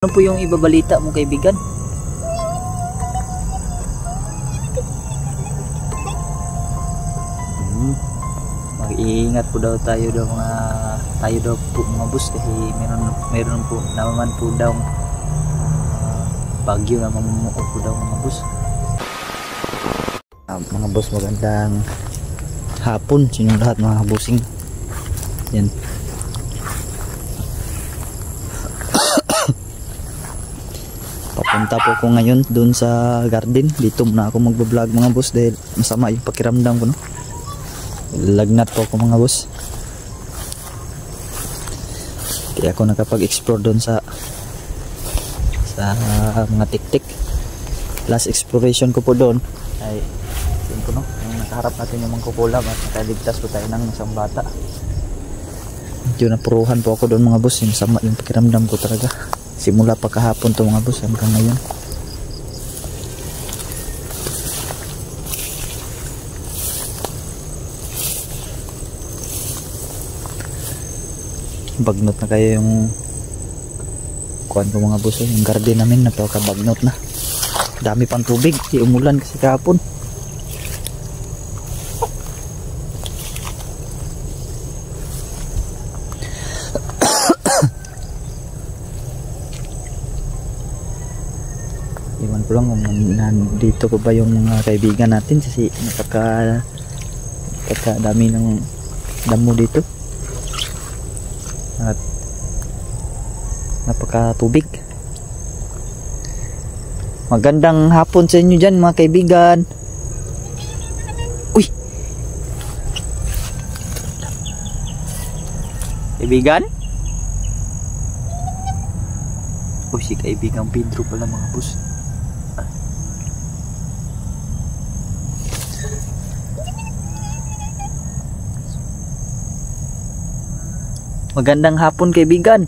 Ano po yung ibabalita mo, kaibigan? Mag-iingat po daw tayo po mga boss, kasi meron po naman po daw bagyo na mamumuo po daw mga boss. Mga boss, magandang hapon sa inyong lahat mga bossing. Yan. Papunta po ko ngayon doon sa garden. Dito muna ako magbablog mga boss dahil masama yung pakiramdam ko, no? Lagnat po ako mga boss. Kaya ako nakapag-explore doon sa mga tiktik. Last exploration ko po doon ay yun po, no? Yung nakaharap natin yung mangkukulam at nakaligtas po tayo ng isang bata. Medyo napuruhan po ako doon mga boss. Yung sama yung pakiramdam ko talaga. Simula pa kahapon to mga boss hanggang ngayon. Bagnot na kayo yung kuhan ko mga boss. Yung garden namin napakabagnot na. Dami pang tubig. Umulan kasi kahapon. Iwan ko lang kung nandito ko ba yung mga kaibigan natin kasi napakadami ng damo dito at napakatubig. Magandang hapon sa inyo dyan mga kaibigan. Uy! Kaibigan? Uy, si kaibigang Pedro pala mga boss. Magandang hapon kaibigan.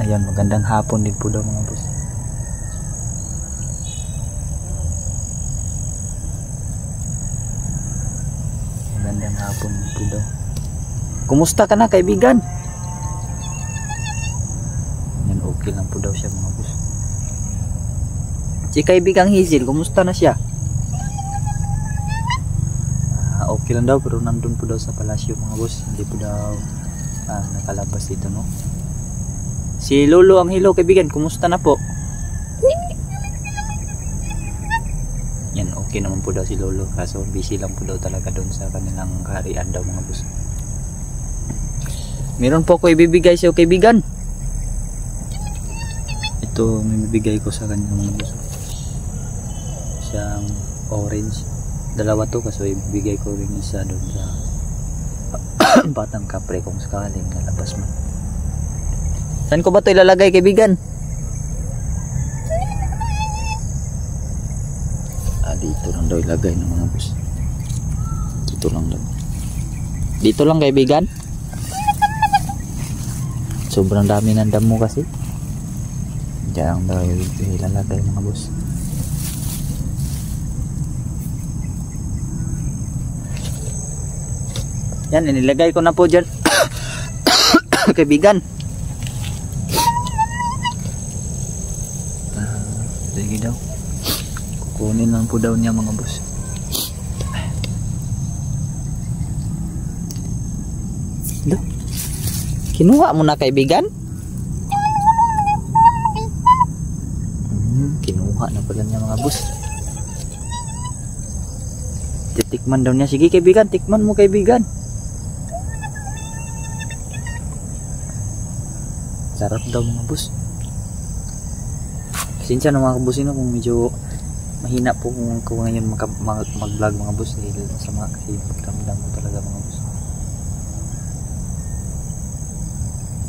Ayan, magandang hapon din po daw mga boss. Magandang hapon po daw. Kumusta ka na kaibigan? Ayan, okay lang po daw siya mga boss. Si kaibigang Hazel, kumusta na siya? Okay lang daw, pero nandun po daw sa palasyo mga boss. Hindi po daw nakalabas dito, no? Si Lolo ang hilo kaibigan, kumusta na po? Yan, okay naman po daw si Lolo. Kaso busy lang po daw talaga doon sa kanilang kaharian daw mga boss. Meron po ako ibibigay sa kaibigan. Ito may bibigay ko sa kanya mga boss. Siyang orange. Dalawa to kasi ibigay ko rin isa doon sa batang kapre kung sakaling nalabas mo. Saan ko ba ito ilalagay kaibigan? Dito lang daw ilagay ng mga boss. Dito lang daw. Dito lang kaibigan. Sobrang dami ng damo kasi. Diyan lang daw ilalagay mga boss. Yan, inilagay ko na po dyan. Kaibigan. Sige daw. Kukunin lang po daw niya mga boss. Hello? Kinuha mo na kaibigan? Kinuha na pala niya mga boss. Titikman daw niya. Sige kaibigan, tikman mo kaibigan. Sarap daw mga boss. Pasensya na mga kabusin kung medyo mahina po kung ngayon mag-vlog mga boss dahil masama kasi magramdam mo talaga mga boss.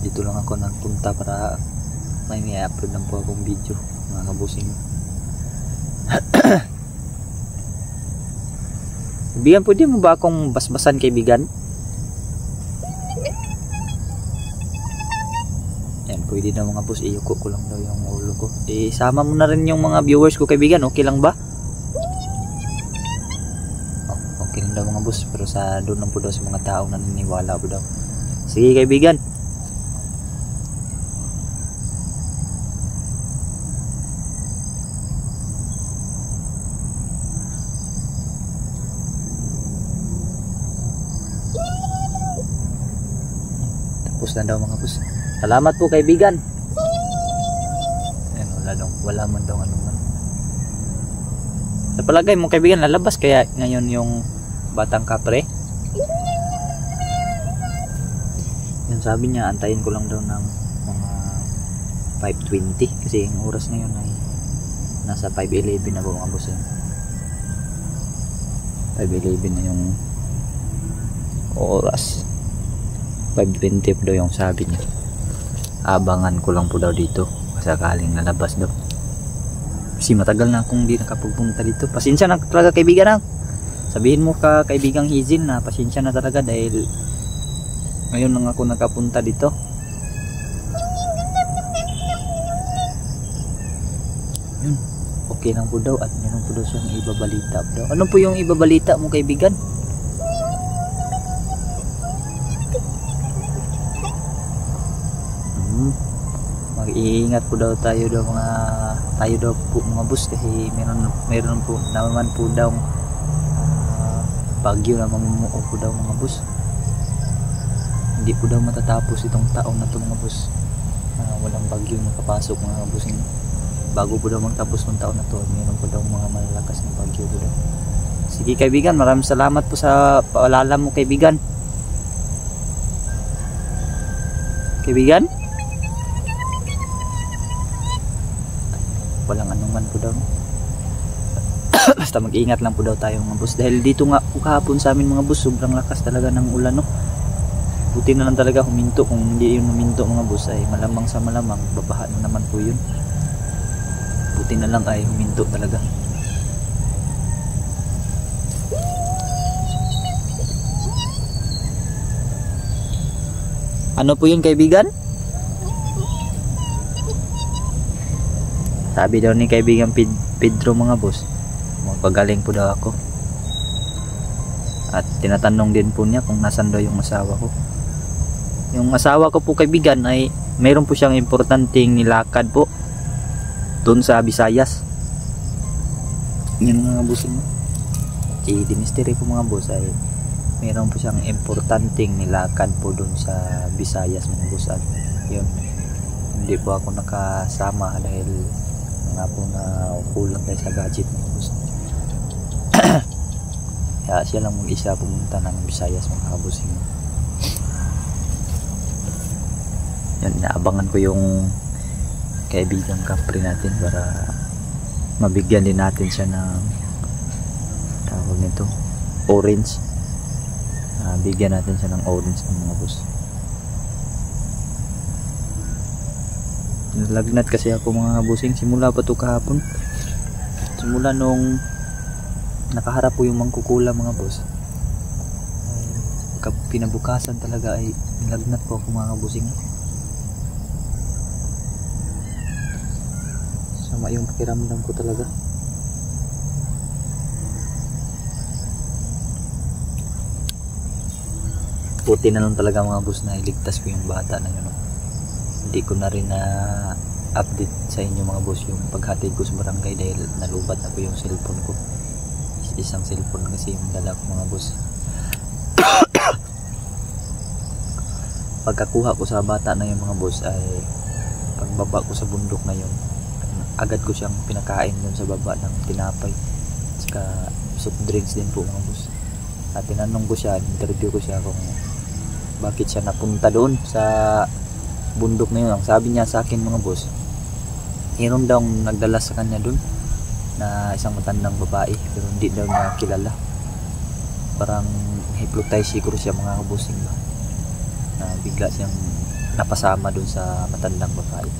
Dito lang ako nagpunta para may upload lang po akong video mga kabusin. Kaibigan, pwede mo ba akong basbasan kaibigan? Pwede na mga boss, iyuko ko lang daw yung ulo ko. Isama mo na rin yung mga viewers ko kaibigan, okay lang ba? Okay lang daw mga boss, pero doon lang po daw sa mga taong naniniwala po daw. Sige kaibigan. na daw mga boss. Salamat po kaibigan. Ayan, wala man daw anuman. Sa palagay mo kaibigan, lalabas kaya ngayon yung batang kapre? Yan sabi niya, antayin ko lang daw ng mga 5:20 kasi yung oras ngayon ay nasa 5:11 na po mga boss. 5:11 na yung oras. 5:20 daw yung sabi niya. Abangan ko lang po daw dito sakaling lalabas daw. Kasi matagal na akong hindi nakapagpunta dito. Pasensya na talaga kaibigan. Sabihin mo ka kaibigang Hizil na pasensya na talaga dahil ngayon lang ako nakapunta dito. Yun, okay lang po daw at meron po daw siyang ibabalita daw. Ano po yung ibabalita mo kaibigan? Mag-iingat po daw tayo daw mga boss kasi meron po naman po daw bagyo na mamumuo po daw mga boss. Hindi po daw matatapos itong taon na to mga boss. Walang bagyo na papasok mga boss. Bago po daw magtapos ng taon na to, meron po daw mga malalakas na bagyo po daw. Sige kaibigan, maraming salamat po sa paalala mo kaibigan. Kaibigan? Walang anuman po daw. Basta mag-iingat lang po daw tayo mga boss. Dahil dito nga po kahapon sa amin mga boss, sobrang lakas talaga ng ulan no. Buti na lang talaga huminto. Kung hindi yun huminto mga boss ay malamang sa malamang babaha na naman po yun. Buti na lang ay huminto talaga. Ano po yun kaibigan? Sabi daw ni kaibigan Pedro mga boss, magpagaling po daw ako. At tinatanong din po niya kung nasan daw yung asawa ko. Yung asawa ko po kaibigan ay mayroon po siyang importanteng nilakad po doon sa Visayas. Yung mga boss mo. Si Dinistery po mga boss ay mayroon po siyang importanteng nilakad po doon sa Visayas mga boss. At yun, hindi po ako nakasama dahil nga po na kulang tayo sa budget mga boss. Kaya siya lang mag-isa pumunta ng Visayas mga kabusing. Yan, naabangan ko yung kaibigang kapre natin para mabigyan din natin siya ng tawag nito, orange. Bigyan natin siya ng orange ng mga boss. Nalagnat kasi ako mga busing simula pa to kahapon. Simula nung nakaharap po yung mangkukula mga boss, ay pinabukasan talaga ay nalagnat po ako mga busing. Sama yung pakiramdam ko talaga. Buti na lang talaga mga boss na iligtas ko yung bata na yun. Hindi ko na rin na update sa inyo mga boss yung paghatid ko sa barangay dahil nalubat na po yung cellphone ko. Isang cellphone kasi yung dala ko mga boss. Pagkakuha ko sa bata na yung mga boss ay pagbaba ko sa bundok na yun, agad ko siyang pinakain dun sa baba ng tinapay saka soft drinks din po mga boss. At tinanong ko siya, interview ko siya kung bakit siya napunta doon sa bundok na yun. Ang sabi niya sa akin mga boss, meron daw nagdala sa kanya doon na isang matandang babae pero hindi daw niya kilala. Parang hypnotize siguro siya mga kabusing ba, na bigla siyang napasama doon sa matandang babae.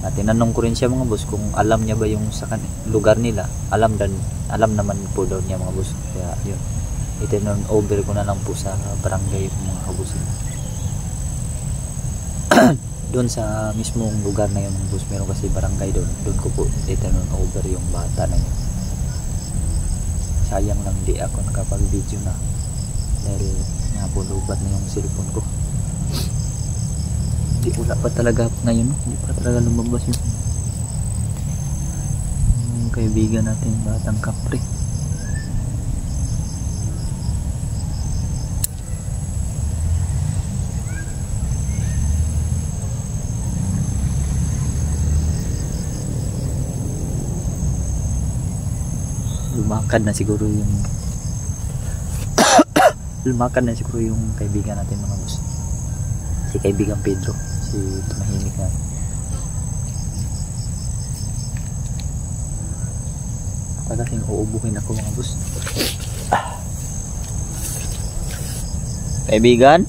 At tinanong ko rin siya mga boss kung alam niya ba yung sa lugar nila. Alam naman po daw niya mga boss. Kaya yun, itinon over ko na lang po sa barangay mga kabusing. Doon sa mismong lugar na yun mga boss, meron kasi barangay doon ko po itinon over yung bata na yun. Sayang lang di ako nakapag video na dahil nga po lubat na yung cellphone ko. Hindi wala pa talaga ngayon, hindi pa talaga lumabas yung kaibigan natin batang kapre. lumakad na siguro yung lumakad na siguro yung kaibigan natin mga boss, si kaibigan Pedro, si tumahimik na. Pagkasing uubuhin ako mga boss. Kaibigan?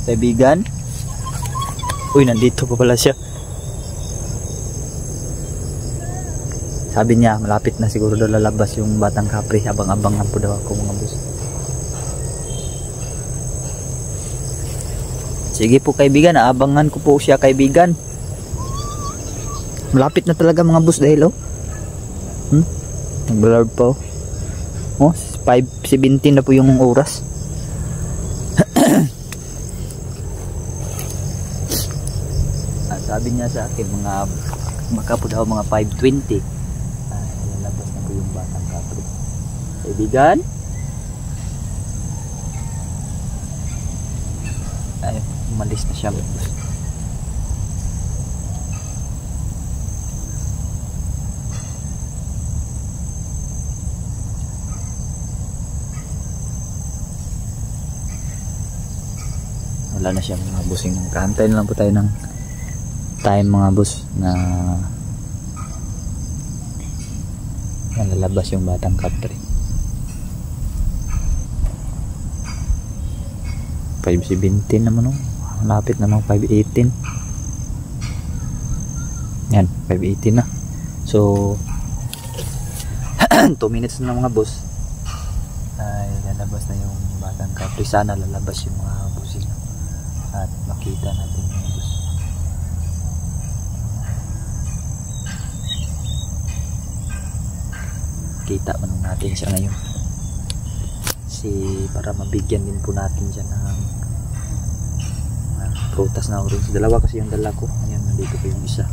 Kaibigan? Uy, nandito pa pala siya. Sabi niya, malapit na siguro daw lalabas yung batang kapre. Abang-abang lang po daw ako mga boss. Sige po kaibigan, aabangan ko po siya kaibigan. Malapit na talaga mga boss dahil oh. Nag-blur pa oh. Oh, 5:17 na po yung oras. Sabi niya sa akin baka po daw mga 5:20 lalabas na po yung batang kapre. Kaibigan? Ay, umalis na siya. Wala na siya mga busing. Kaantay na lang po tayo ng time mga boss na lalabas yung batang kapre. 5:17 naman oh. Malapit naman 5:18. Yan, 5:18 na. So 2 minutes na mga boss ay lalabas na yung batang kapre. Sana lalabas yung mga busing at makita natin mga boss. Kita man natin siya ngayon para mabigyan din po natin siya ng prutas na orange. Dalawa kasi yung dala ko. Ayan, nandito po yung isa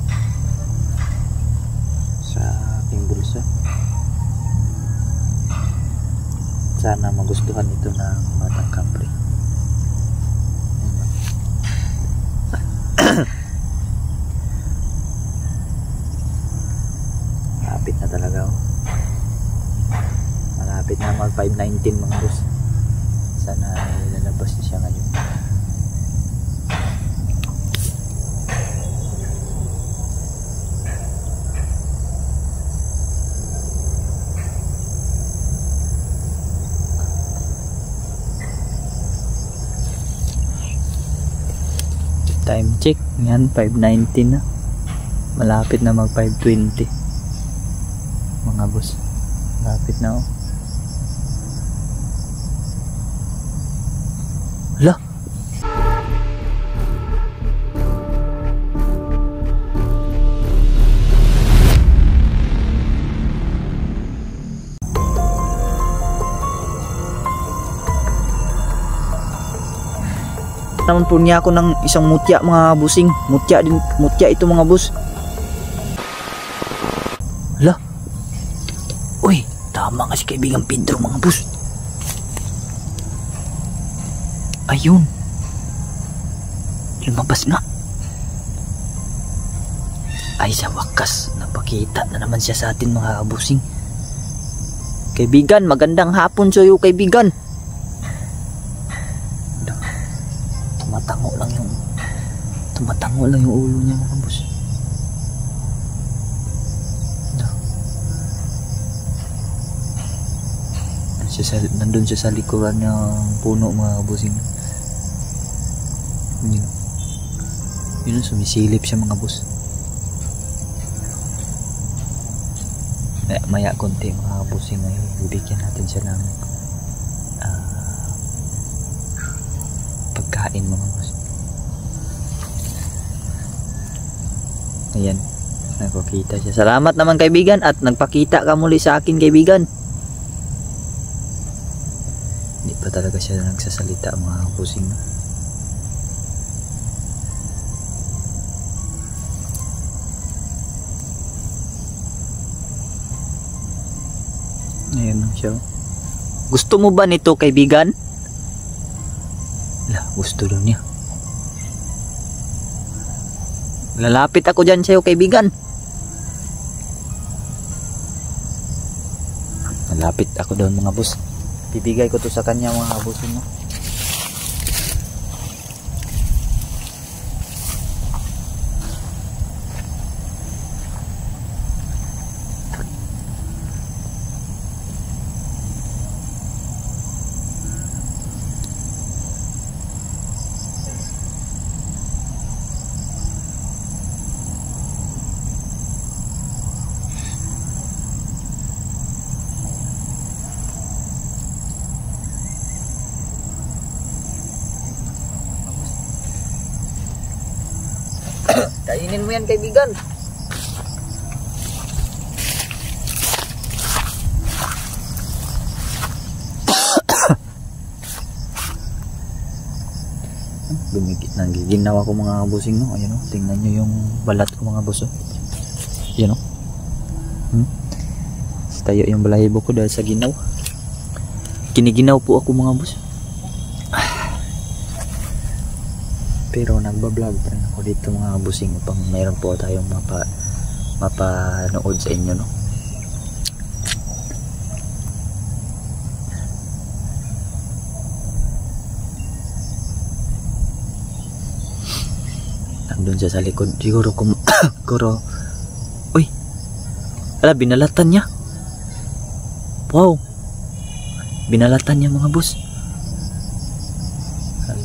sa aking bulsa. Sana magustuhan ito ng batang kapre. Lapit na talaga oh. Malapit na mag 5:19 mga boss. Sana lalabas na siya ngayon. Time check. Yan, 5:19 na. Malapit na mag 5:20 mga boss. Malapit na oh. Hala. Naman po niya ako ng isang mutya mga busing. Mutya ito mga bus. Hala. Uy, tama nga si kaibigan Pedro mga bus. Ayun. Lumabas nga. Ay sa wakas, napakita na naman siya sa atin mga busing. Kaibigan, magandang hapon sa iyo kaibigan. Tumatango lang yung ulo niya mga boss. Nandun siya sa likuran ng puno mga bossing. Yun sumisilip siya mga boss. Maya konti mga bossing ay bibigyan natin siya ng pagkain mga boss. Ayan, nagpakita siya. Salamat naman kaibigan at nagpakita ka muli sa akin kaibigan. Hindi pa talaga siya nagsasalita mga busing. Ayan lang siya. Gusto mo ba nito kaibigan? Lah, gusto daw niya. Lalapit ako dyan sa'yo, kaibigan. Lalapit ako doon, mga boss. Bibigay ko to sa kanya, mga boss mo. Kainin mo yan, kaibigan. Nanggiginaw ako, mga busing, no? Ayan, no? Tingnan nyo yung balat ko, mga buso. Ayan, no? Tayo yung balahibo ko dahil sa ginaw. Kiniginaw po ako, mga bus. Pero nagbablog pa rin ako dito, mga busing, upang mayroon po tayong mapanood sa inyo, no? Nandun siya sa likod. Siguro siguro, uy, ala, binalatan niya. Wow, binalatan niya, mga bus.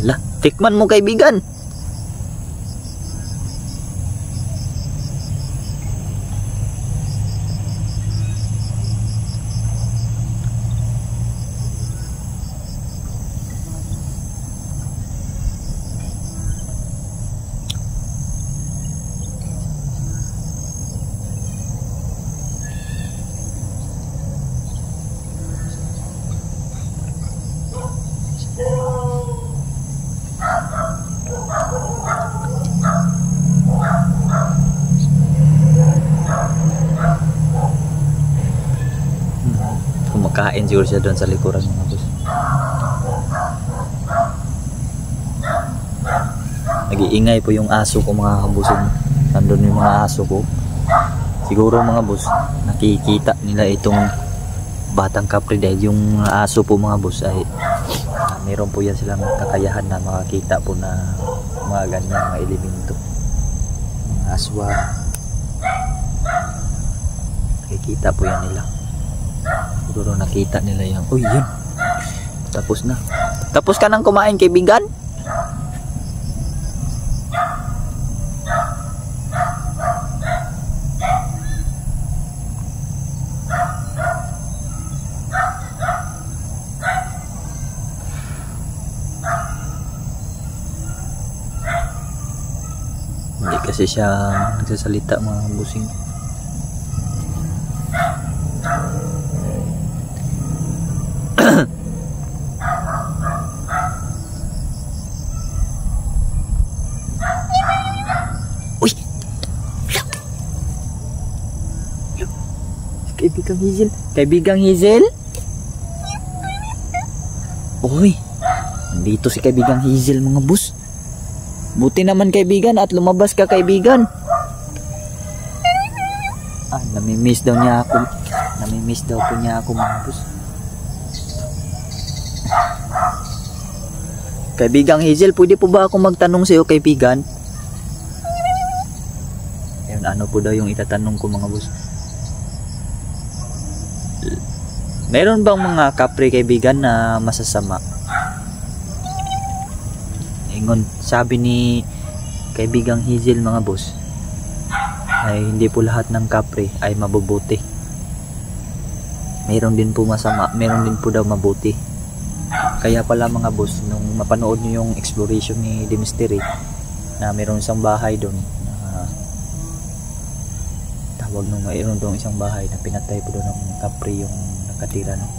Ala, tikman mo, kaibigan. Kumakain siguro siya doon sa likuran, mga boss. Nag-iingay po yung aso ko, mga kabusin. Nandun yung mga aso ko. Siguro, mga boss, nakikita nila itong batang kapre dahil yung aso po, mga boss, ay meron po yan silang kakayahan na makakita po na mga ganyan, mga elemento, mga aswang. Nakikita po yan nila. Siguro nakita nila yan. Uy, yun. Tapos na. Tapos ka nang kumain, kaibigan? Hindi kasi siya nagsasalita, mga busing. Uy! Kaibigang Hazel. Kaibigang Hazel? Uy! Nandito si kaibigang Hazel, mga boss. Buti naman, kaibigan, at lumabas ka, kaibigan. Namimiss daw niya ako. Namimiss daw po niya ako, mga boss. Kaibigang Hazel, pwede po ba ako magtanong sa iyo, kaibigan? Ayun, ano po daw yung itatanong ko, mga boss? Meron bang mga kapre, kaibigan, na masasama? Ingon, sabi ni kaibigang Hazel, mga boss, ay hindi po lahat ng kapre ay mabubuti. Meron din po masama, meron din po daw mabuti. Kaya pala, mga boss, nung mapanood nyo yung exploration ni The Mystery, na meron isang bahay doon, na tawag nung mayroon doon isang bahay na pinatay po doon ng kapre yung nakatira, no?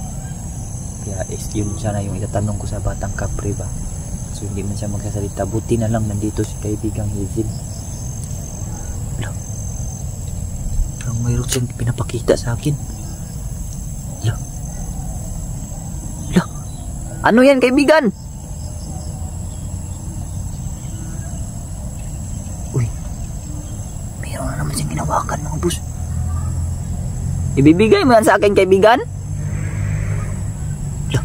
Kaya yun sana yung itatanong ko sa batang kapre ba. So hindi man siya magsasalita. Buti na lang nandito si kaibigang Hazel. Parang mayroon siyang pinapakita sa akin. Ano yan, kaibigan? Ibibigay mo yan sa akin, kaibigan? Lah,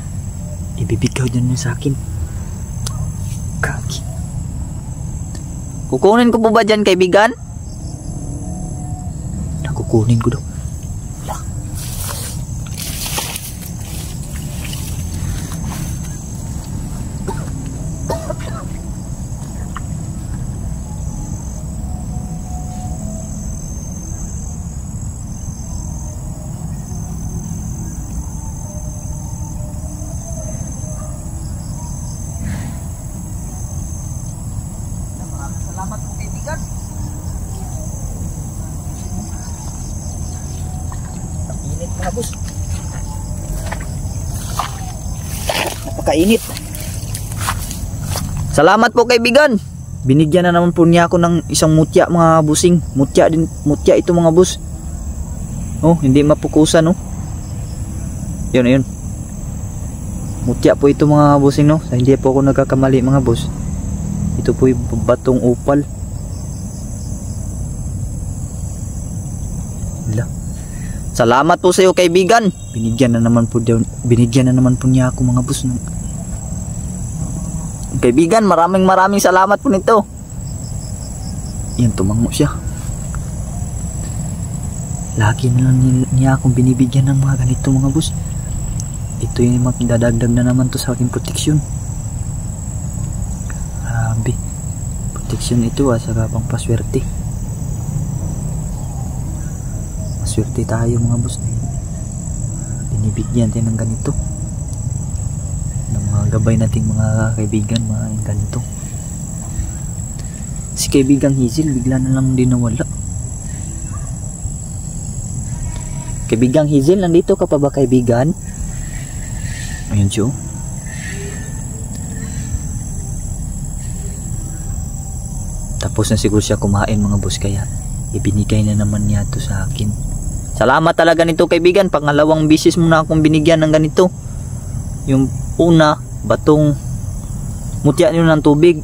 ibibigay din mo sa akin. Kaki. Kukunin ko po ba dyan, kaibigan? Kukunin ko daw. Lah. Salamat po, kaibigan. Init mga boss. Napakainit. Salamat po, kaibigan. Binigyan na naman po niya ako ng isang mutya, mga busing. Mutya ito, mga boss. Oh, hindi mapukusan, oh. Yun. Mutya po ito, mga busing, no. Hindi po ako nagkakamali, mga boss. Ito po yung batong upal. Salamat po sa iyo, kaibigan. Binigyan na naman po niya ako, mga boss. Kaibigan, maraming salamat po nito. Yan, tumango siya. Lagi na lang niya akong binibigyan ng mga ganito, mga boss. Ito yung magdadagdag na naman to sa aking proteksyon. Grabe. Proteksyon ito, saka pang paswerte. Swerte tayo, mga boss. Binibigyan tayo ng ganito, ng mga gabay nating mga kaibigan, mga ganito. Si kaibigang Hazel bigla na lang din nawala. Kaibigang Hazel, nandito ka pa ba, kaibigan? Ayun siya. Tapos na siguro siya kumain, mga boss, kaya ibinigay na naman niya to sa akin. Salamat talaga nito, kaibigan. Pangalawang bisis mo na akong binigyan ng ganito. Yung una, batong mutya nyo ng tubig.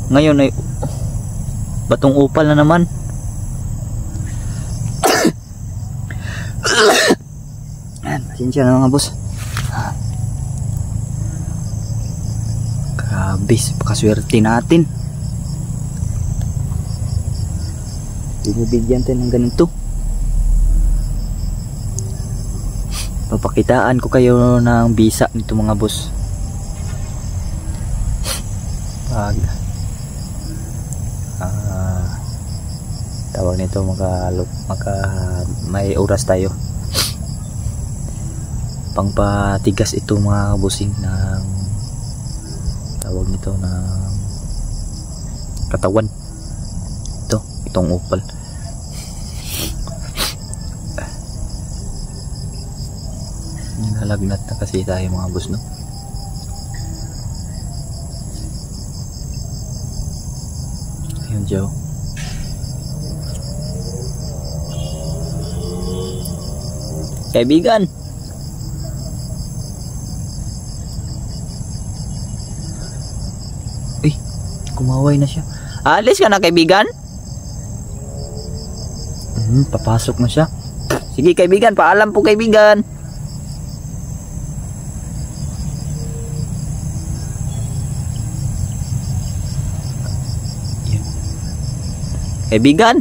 Ngayon ay batong upal na naman. Pasensya na, mga boss. Grabe, pakaswerte natin. Binibigyan tayo ng ganito. Papakitaan ko kayo ng bisa nito, mga boss. Pag tawag nito, may oras tayo. Pangpatigas ito, mga bossing, ng tawag nito ng katawan. Itong upal. Nalagnat na kasi tayo, mga boss, no? Ayun, Joe. Kaibigan, kumaway na siya. Alis ka na, kaibigan? Papasok na siya. Sige, kaibigan, paalam po, kaibigan. Kaibigan,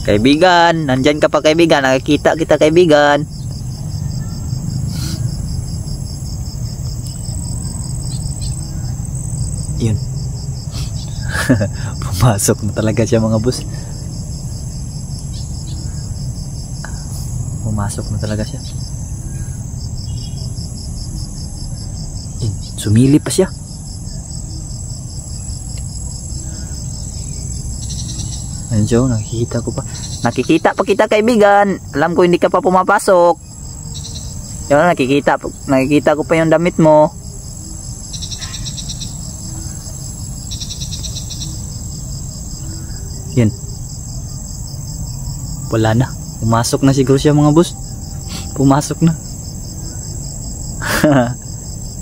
kaibigan, nandyan ka pa, kaibigan. Nakikita kita, kaibigan. Yun. Pumasok na talaga siya, mga boss. Pumasok na talaga siya. Yun. Sumili pa siya. Ayun siya, nakikita ko pa. Nakikita pa kita, kaibigan. Alam ko hindi ka pa pumapasok. Yun, nakikita ko pa yung damit mo. Yan. Wala na. Pumasok na siguro siya, mga boss. Pumasok na.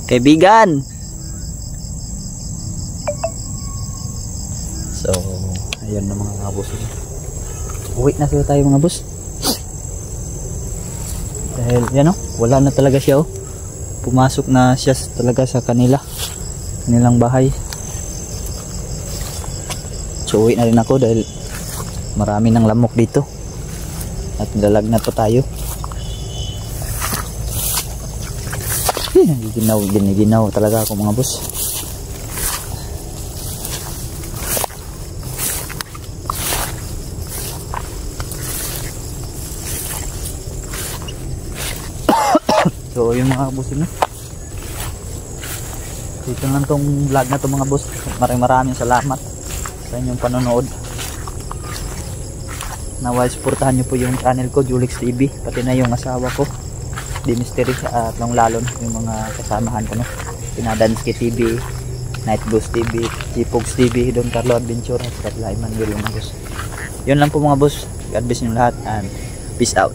Kaibigan. So ayan na mga boss, uwi na tayo mga boss. Dahil yan wala na talaga siya pumasok na siya talaga sa kanilang bahay. So uwi na rin ako dahil marami ng lamok dito at lalagnat pa tayo. Ginaw talaga ako mga boss. So yung mga boss dito lang tong vlog na to mga boss. Maraming salamat sa inyong panonood. Naway suportahan nyo po yung channel ko, Julix TV, pati na yung asawa ko D Mystery, at lalong yung mga kasamahan ko Pinadansky TV, Night Ghost TV, Jipogs TV, Don Carlo Adventure, at Katla Emmanuel mga boss. Yun lang po mga boss. God bless nyo lahat and peace out.